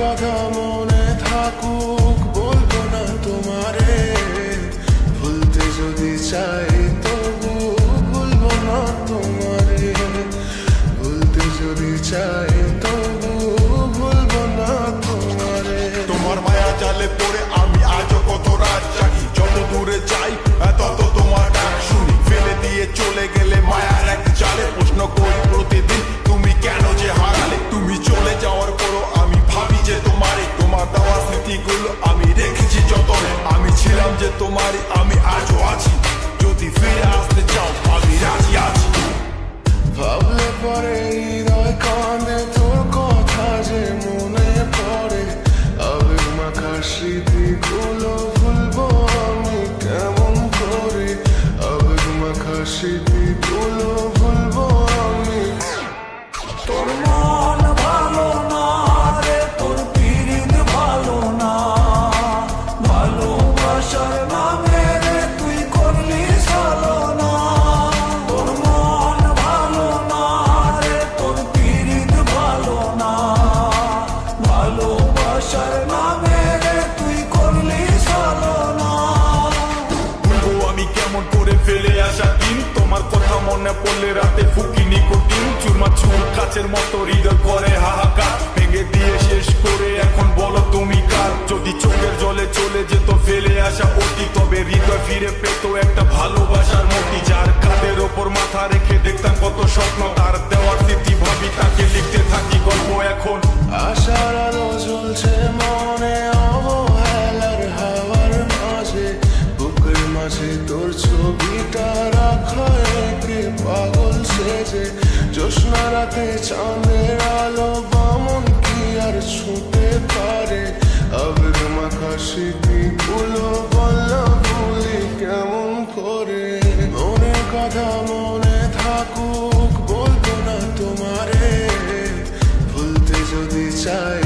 কথা মনে থাকুক বলবো না তোমারে, ভুলতে যদি চাই তবু ভুলবো না তোমারে, ভুলতে যদি চাই তবু ভুলবো না তোমারে। তোমার মায়া জালে পড়ে আমি আজও কত রাত জাগি, যত দূরে যাই তত তোমার ডাক শুনি। ফেলে দিয়ে চলে গেলে মায়ার এক জালে প্রশ্ন করি প্রতিদিন তুমি কেন যে হারালে। তুমি চলে যাওয়ার পরও আমি ভাবি যে তোমারই, তোমার দেওয়া স্মৃতিগুলো আমি রেখেছি যতনে। আমি ছিলাম যে তোমারই, আমি আজও আছি, যদি ফিরে আসতে চাও আমি রাজি আছি। ভাবলে পরে হৃদয় কাঁদে তোর কথা যে মনে পড়ে, আবেগ মাখা স্মৃতিগুলো ভুলবো আমি কেমন করে, আবেগ মাখা স্মৃতিগুলো ভুলবো আমি। তোর মন ভালো না রে, তোর পিরিত ভালো না, ভালোবাসার নামে রে তুই করলি ভালো না। তোর মন ভালো না রে, তোর পিরিত ভালো না, ভালোবাসার নামে রে তুই করলি ভালো না। ভুলবো আমি কেমন করে ফেলে আসা দিন, তোমার কথা মনে পড়লে রাতে ফুকি নিকোটিন। চুরমা চুর কাচের মতো হৃদয় করে হাহাকার, ভেঙে দিয়ে শেষ করে এখন বলো তুমি কার। যদি চোখের জলে চলে যেত ফেলে আসা অতি, তবে হৃদয় ফিরে পেত একটা ভালোবাসার মতি। যার কাঁধের ওপর মাথা রেখে দেখতাম কত স্বপ্ন, তার দেওয়ার স্মৃতি ভাবি তাকে লিখতে থাকি গল্প এখন। আশার আলো জ্বলছে মনে অবহেলার হাওয়ার মাঝে, বুকের মাঝে তোর ছবিটা রাখা একে পাগল সেজে। জ্যোৎস্না রাতে চাঁদের আলো বামন কি আর ছুঁতে পারে, আবেগ মাখা স্মৃতিগুলো বললা ভুলি কেমন করে। মনের কথা মনে থাকুক বলবো না তোমারে, ভুলতে যদি চাই